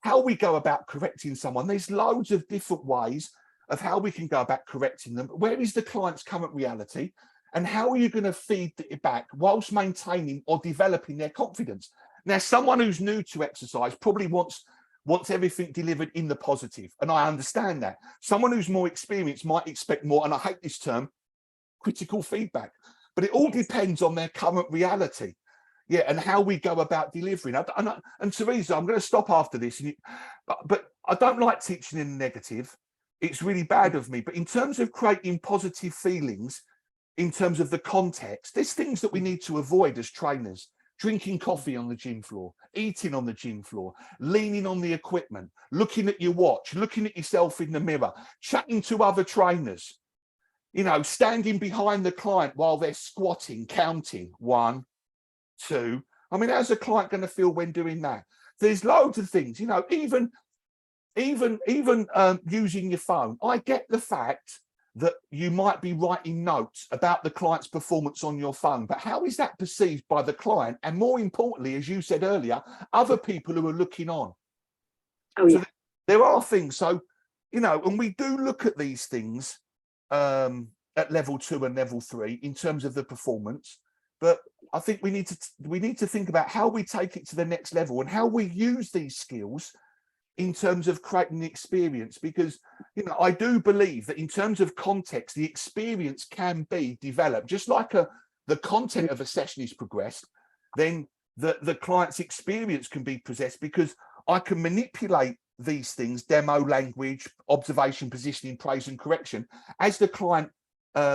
How we go about correcting someone, there's loads of different ways of how we can go about correcting them. Where is the client's current reality, and how are you going to feed it back whilst maintaining or developing their confidence? Now, someone who's new to exercise probably wants everything delivered in the positive, and I understand that. Someone who's more experienced might expect more, and I hate this term, critical feedback, but it all depends on their current reality. And how we go about delivering. And Teresa, I'm going to stop after this, but I don't like teaching in the negative. It's really bad of me. But in terms of creating positive feelings, in terms of the context, there's things that we need to avoid as trainers. Drinking coffee on the gym floor, eating on the gym floor, leaning on the equipment, looking at your watch, looking at yourself in the mirror, chatting to other trainers, standing behind the client while they're squatting, counting 1, 2. I mean, how's a client going to feel when doing that? There's loads of things, even using your phone. I get the fact that you might be writing notes about the client's performance on your phone, but how is that perceived by the client? And more importantly, as you said earlier, other people who are looking on. So there are things. So, and we do look at these things at level 2 and level 3 in terms of the performance. But I think we need to think about how we take it to the next level and how we use these skills in terms of creating the experience, because I do believe that in terms of context, the experience can be developed. Just like the content of a session is progressed, then the client's experience can be possessed, because I can manipulate these things, demo, language, observation, positioning, praise and correction, as the client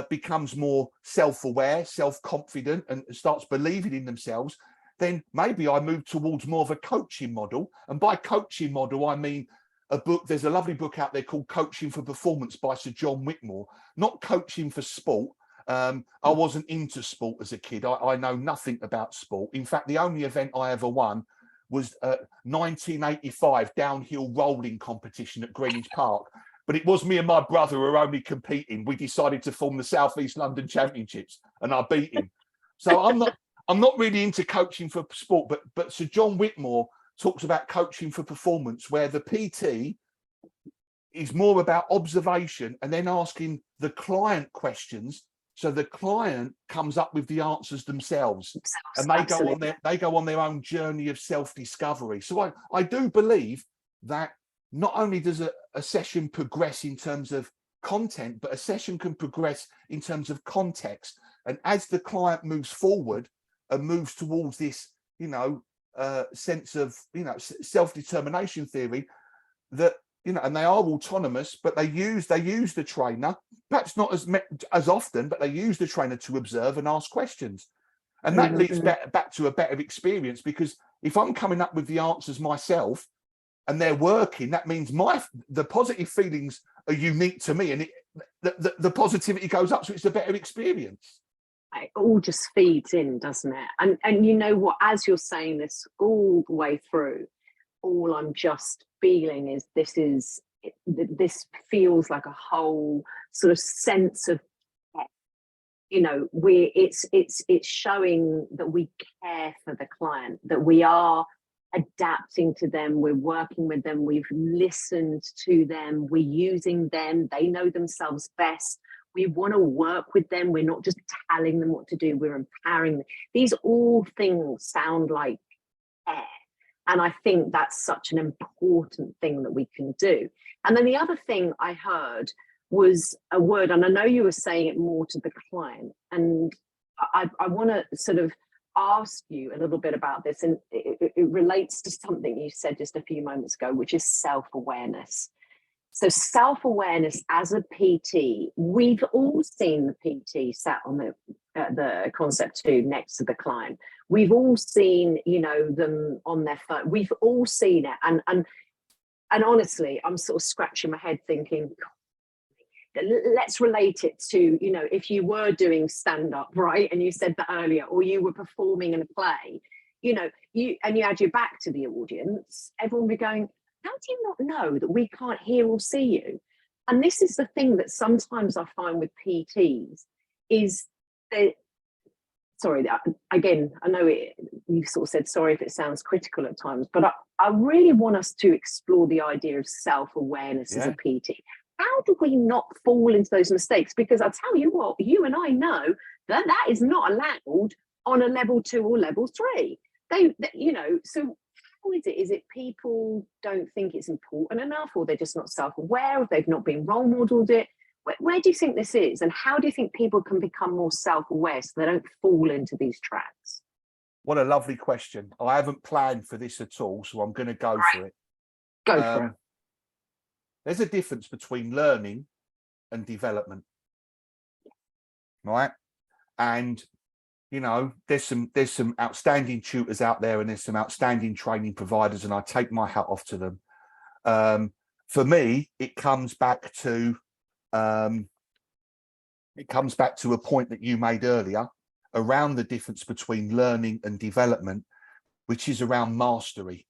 becomes more self-aware, self-confident, and starts believing in themselves, then maybe I move towards more of a coaching model. And by coaching model, I mean a book. There's a lovely book out there called Coaching for Performance by Sir John Whitmore, not coaching for sport. I wasn't into sport as a kid. I know nothing about sport. In fact, the only event I ever won was 1985 downhill rolling competition at Greenwich Park. But it was me and my brother who were only competing. We decided to form the South East London Championships, and I beat him. So I'm not really into coaching for sport, but Sir John Whitmore talks about coaching for performance, where the PT is more about observation and then asking the client questions, so the client comes up with the answers themselves, and they go on their own journey of self-discovery. So I do believe that not only does a session progress in terms of content, but a session can progress in terms of context. And as the client moves forward and moves towards this, sense of, self-determination theory, that, and they are autonomous, but they use the trainer, perhaps not as often, but they use the trainer to observe and ask questions. And that leads back to a better experience, because if I'm coming up with the answers myself and they're working, that means the positive feelings are unique to me, and the positivity goes up, so it's a better experience. It all just feeds in, doesn't it? And you know what, as you're saying this all the way through, all I'm just feeling is this feels like a whole sort of sense of, it's showing that we care for the client, that we are adapting to them, we're working with them, we've listened to them, we're using them, they know themselves best. We want to work with them. We're not just telling them what to do, we're empowering them. These all things sound like care. And I think that's such an important thing that we can do. And then the other thing I heard was a word, and I know you were saying it more to the client, and I want to sort of ask you a little bit about this, and it relates to something you said just a few moments ago, which is self-awareness. So self-awareness as a PT, we've all seen the PT sat on the concept tube next to the client. We've all seen, them on their phone. We've all seen it. And honestly, I'm sort of scratching my head thinking, let's relate it to, if you were doing stand-up, right? And you said that earlier, or you were performing in a play, you had your back to the audience, everyone would be going, how do you not know that we can't hear or see you? And this is the thing that sometimes I find with PTs is that, sorry, again, I know you sort of said sorry if it sounds critical at times, but I really want us to explore the idea of self-awareness as a PT. How do we not fall into those mistakes? Because I tell you what, you and I know that is not allowed on a level 2 or level 3. So how is it? Is it people don't think it's important enough, or they're just not self-aware, or they've not been role modeled it? Where do you think this is? And how do you think people can become more self-aware so they don't fall into these traps? What a lovely question. I haven't planned for this at all, so I'm going to go for it. Go for it. There's a difference between learning and development, right? And there's some outstanding tutors out there, and there's some outstanding training providers, and I take my hat off to them. For me, it comes back to a point that you made earlier around the difference between learning and development, which is around mastery.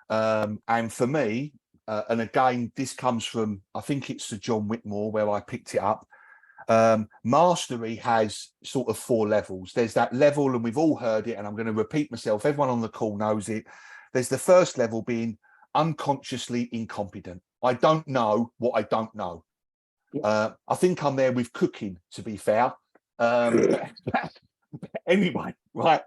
And for me, and again, this comes from, I think it's Sir John Whitmore where I picked it up. Mastery has sort of 4 levels. There's that level, and we've all heard it, and I'm going to repeat myself, everyone on the call knows it. There's the first level being unconsciously incompetent. I don't know what I don't know. I think I'm there with cooking, to be fair. Anyway, right,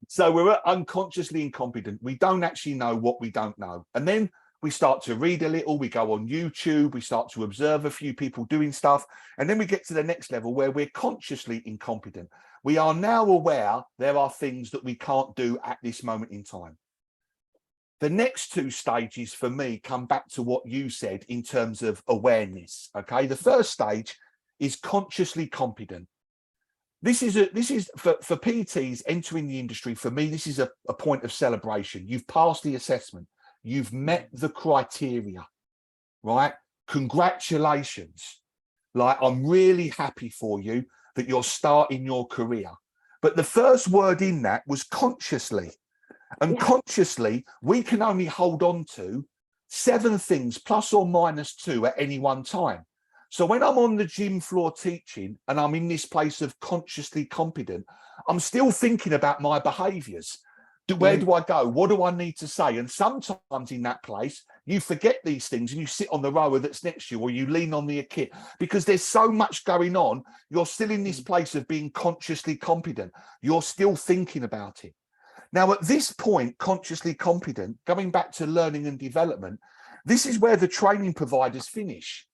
so we're unconsciously incompetent. We don't actually know what we don't know, and then we start to read a little, we go on YouTube, we start to observe a few people doing stuff, and then we get to the next level where we're consciously incompetent. We are now aware there are things that we can't do at this moment in time. The next 2 stages for me come back to what you said in terms of awareness, okay? The first stage is consciously competent. This is for PTs entering the industry. For me, this is a point of celebration. You've passed the assessment. You've met the criteria, right? Congratulations. Like, I'm really happy for you that you're starting your career. But the first word in that was consciously. And consciously, we can only hold on to 7 things plus or minus 2 at any one time. So when I'm on the gym floor teaching and I'm in this place of consciously competent, I'm still thinking about my behaviors. Where do I go? What do I need to say? And sometimes in that place, you forget these things and you sit on the rower that's next to you, or you lean on the kit, because there's so much going on. You're still in this place of being consciously competent. You're still thinking about it. Now, at this point, consciously competent, going back to learning and development, this is where the training providers finish.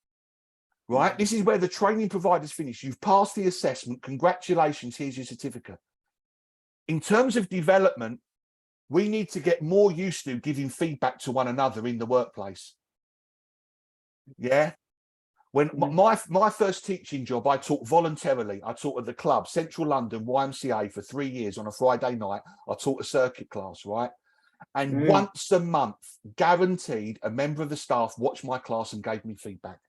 Right? This is where the training providers finish. You've passed the assessment. Congratulations. Here's your certificate. In terms of development, we need to get more used to giving feedback to one another in the workplace. Yeah. When my first teaching job, I taught voluntarily. I taught at the club, Central London, YMCA, for 3 years. On a Friday night, I taught a circuit class, right? And once a month, guaranteed, a member of the staff watched my class and gave me feedback.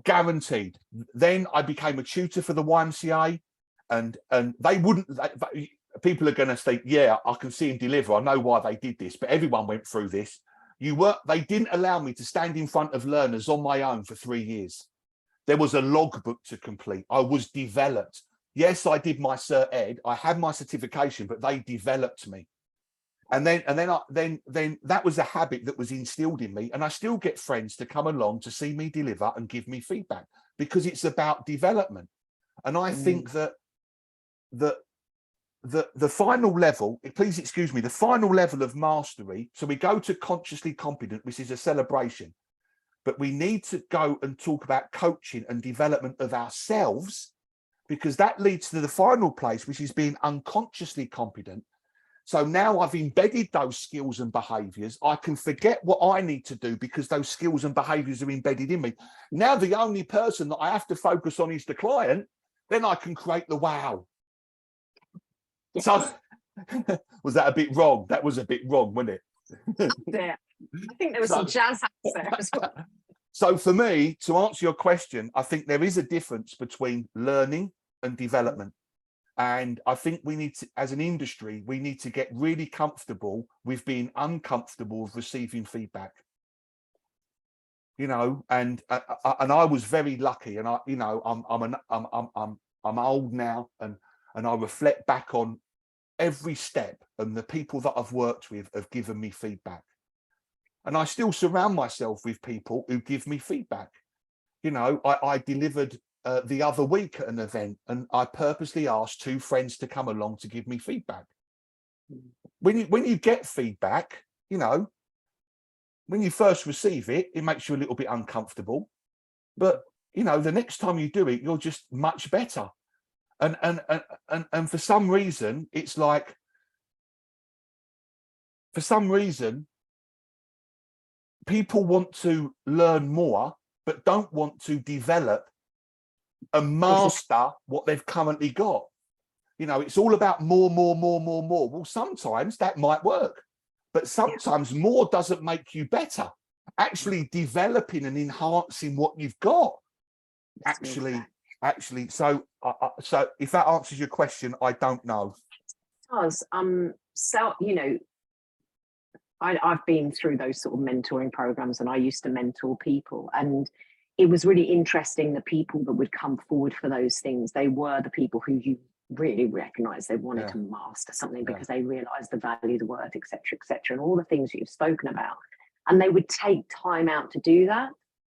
Guaranteed. Then I became a tutor for the YMCA, and they wouldn't. People are going to say, "Yeah, I can see him deliver. I know why they did this." But everyone went through this. They didn't allow me to stand in front of learners on my own for 3 years. There was a logbook to complete. I was developed. Yes, I did my Cert Ed. I had my certification, but they developed me. And then that was a habit that was instilled in me. And I still get friends to come along to see me deliver and give me feedback, because it's about development. And I think that the final level, please excuse me, the final level of mastery. So we go to consciously competent, which is a celebration, but we need to go and talk about coaching and development of ourselves, because that leads to the final place, which is being unconsciously competent. So now I've embedded those skills and behaviors. I can forget what I need to do because those skills and behaviors are embedded in me. Now the only person that I have to focus on is the client. Then I can create the wow. Yes. So was that a bit wrong? That was a bit wrong, wasn't it? Yeah. I think there was some jazz hands there as well. So for me, to answer your question, I think there is a difference between learning and development. And I think we need to, as an industry, we need to get really comfortable with being uncomfortable with receiving feedback. You know, and I was very lucky, and I'm old now, and I reflect back on every step, and the people that I've worked with have given me feedback, and I still surround myself with people who give me feedback. You know, I delivered the other week at an event, and I purposely asked 2 friends to come along to give me feedback. When you get feedback, you know, when you first receive it, it makes you a little bit uncomfortable, but you know, the next time you do it, you're just much better. And for some reason, it's like, for some reason, people want to learn more, but don't want to develop and master what they've currently got. You know, it's all about more. Well, sometimes that might work, but sometimes more doesn't make you better. Actually developing and enhancing what you've got. Actually, so if that answers your question, I don't know. It does. So, you know, I've been through those sort of mentoring programs, and I used to mentor people, and it was really interesting. The people that would come forward for those things, they were the people who you really recognise they wanted to master something because they realised the value of the word, etc., and all the things you've spoken about. And they would take time out to do that.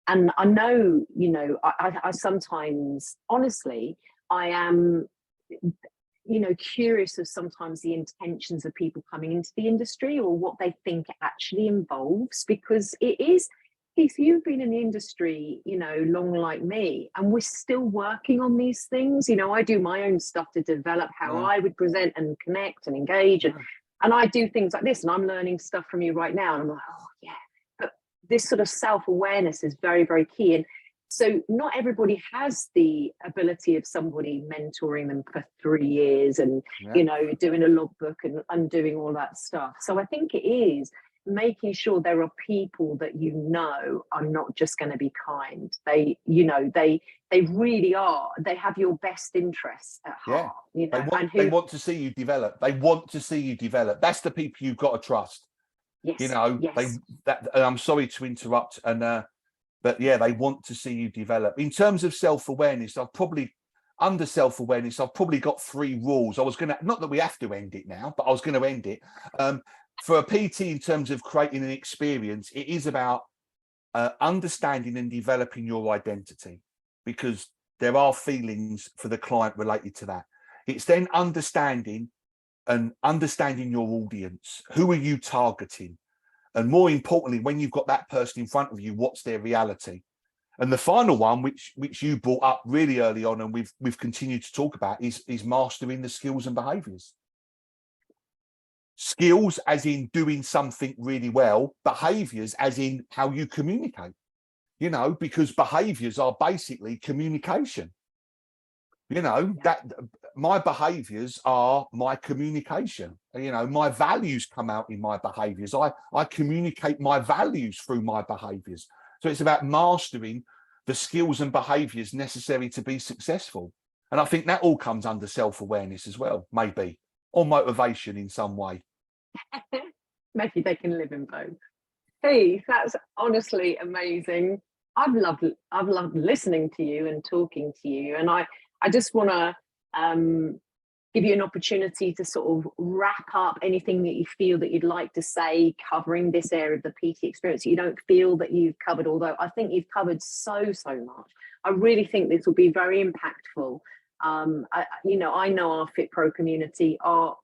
And I know, you know, I sometimes, honestly, I am, you know, curious of sometimes the intentions of people coming into the industry, or what they think it actually involves, because it is, if you've been in the industry, you know, long like me, and we're still working on these things. You know, I do my own stuff to develop how I would present and connect and engage, and I do things like this, and I'm learning stuff from you right now, and I'm like, oh yeah. But this sort of self-awareness is very, very key. And So not everybody has the ability of somebody mentoring them for 3 years and, you know, doing a logbook and doing all that stuff. So I think it is making sure there are people that, you know, are not just going to be kind. They, you know, they really are. They have your best interests at heart. You know, they want to see you develop. They want to see you develop. That's the people you've got to trust. Yes. You know, yes. I'm sorry to interrupt, and but yeah, they want to see you develop. In terms of self-awareness, under self-awareness, I've probably got 3 rules. I was going to, not that we have to end it now, but I was going to end it. For a PT, in terms of creating an experience, it is about understanding and developing your identity, because there are feelings for the client related to that. It's then understanding your audience. Who are you targeting? And more importantly, when you've got that person in front of you, what's their reality? And the final one, which you brought up really early on, and we've continued to talk about, is mastering the skills and behaviors. Skills as in doing something really well, behaviors as in how you communicate, you know, because behaviors are basically communication. You know, that my behaviors are my communication. You know, my values come out in my behaviors. I communicate my values through my behaviors. So it's about mastering the skills and behaviors necessary to be successful. And I think that all comes under self-awareness as well, maybe, or motivation in some way. Maybe they can live in both. Hey, that's honestly amazing. I've loved listening to you and talking to you, and I just want to give you an opportunity to sort of wrap up anything that you feel that you'd like to say covering this area of the PT experience that you don't feel that you've covered, although I think you've covered so much. I really think this will be very impactful. You know, I know our FitPro community are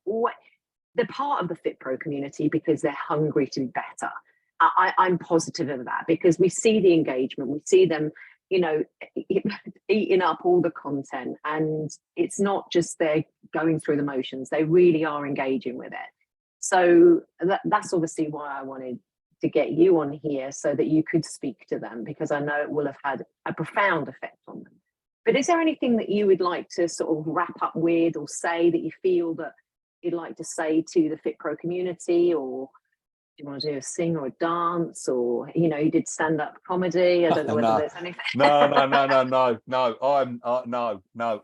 they're part of the FitPro community because they're hungry to be better. I'm positive of that, because we see the engagement, we see them, you know, eating up all the content, and it's not just they're going through the motions, they really are engaging with it. So that's obviously why I wanted to get you on here, so that you could speak to them, because I know it will have had a profound effect on them. But is there anything that you would like to sort of wrap up with, or say that you feel that you'd like to say to the FitPro community, or do you want to do a sing or a dance, or, you know, you did stand-up comedy? I don't know whether there's anything. No.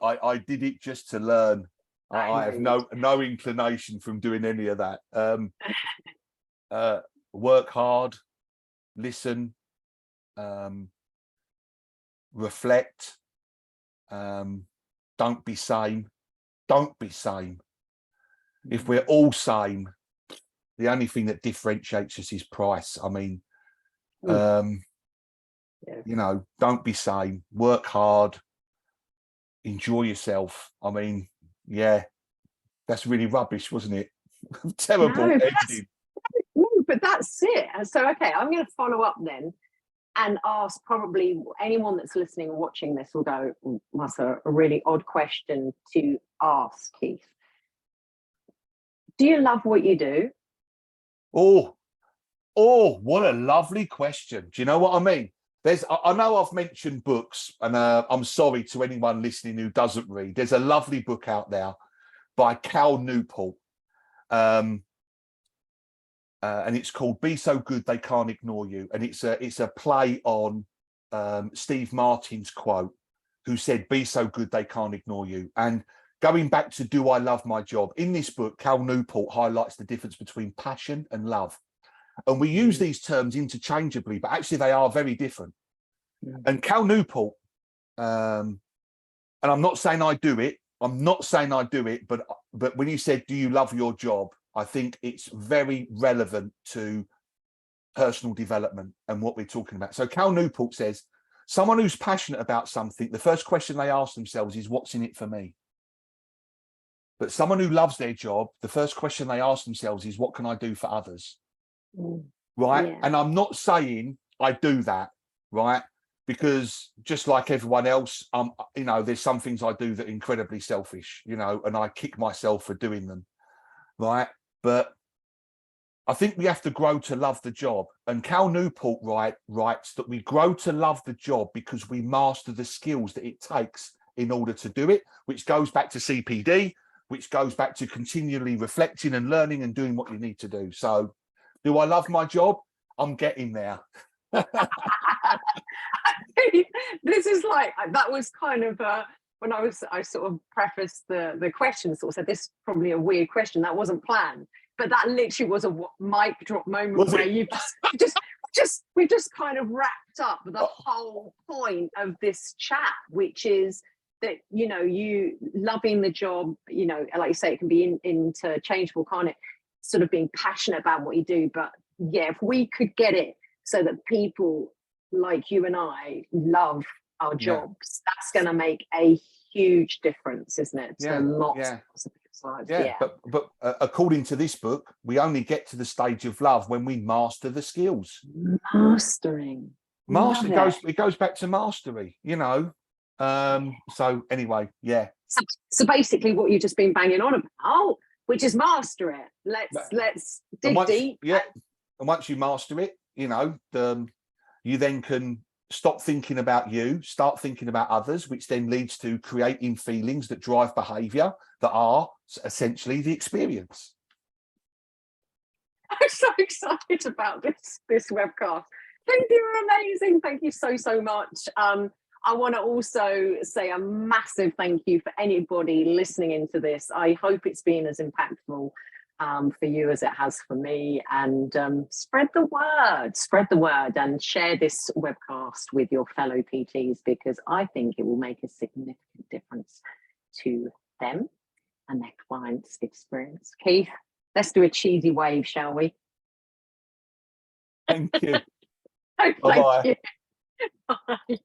I did it just to learn. I have no inclination from doing any of that. Work hard, listen, reflect. Don't be same. Don't be same. If we're all same, the only thing that differentiates us is price. I mean, you know, don't be same, work hard, enjoy yourself. I mean, yeah, that's really rubbish, wasn't it? Terrible ending. But that's it. So, okay, I'm going to follow up then and ask, probably anyone that's listening or watching this will go, that's a really odd question to ask, Keith. Do you love what you do? Oh, what a lovely question. Do you know what I mean? I know I've mentioned books, and I'm sorry to anyone listening who doesn't read. There's a lovely book out there by Cal Newport, and it's called "Be So Good They Can't Ignore You," and it's a play on Steve Martin's quote, who said, "Be so good they can't ignore you." And going back to "Do I love my job?" in this book, Cal Newport highlights the difference between passion and love. And we use these terms interchangeably, but actually they are very different. And Cal Newport, and I'm not saying I do it, but when you said, "Do you love your job?" I think it's very relevant to personal development and what we're talking about. So Cal Newport says, someone who's passionate about something, the first question they ask themselves is, what's in it for me? But someone who loves their job, the first question they ask themselves is, what can I do for others? Right. Yeah. And I'm not saying I do that, right? Because just like everyone else, you know, there's some things I do that are incredibly selfish, you know, and I kick myself for doing them. Right. But I think we have to grow to love the job. And Cal Newport writes that we grow to love the job because we master the skills that it takes in order to do it, which goes back to CPD, which goes back to continually reflecting and learning and doing what you need to do. So do I love my job? I'm getting there. This is like, that was kind of when I sort of prefaced the question, sort of said this is probably a weird question that wasn't planned, but that literally was a mic drop moment where you we just kind of wrapped up the whole point of this chat, which is that, you know, you loving the job, you know, like you say, it can be interchangeable, can't it? Sort of being passionate about what you do. But yeah, if we could get it so that people like you and I love our jobs, that's going to make a huge difference, isn't it? To lots of people's lives. Yeah. But according to this book, we only get to the stage of love when we master the skills. Mastering. It goes back to mastery, you know. So anyway, so basically what you've just been banging on about, which is master it. Let's dig deep. And once you master it, you know, you then can stop thinking about you, start thinking about others, which then leads to creating feelings that drive behavior that are essentially the experience. I'm so excited about this webcast. Thank you, you're amazing. Thank you so much. I want to also say a massive thank you for anybody listening into this. I hope it's been as impactful for you as it has for me, and spread the word and share this webcast with your fellow PTs, because I think it will make a significant difference to them and their clients' experience. Keith, let's do a cheesy wave, shall we? Thank you. Thank you. Bye.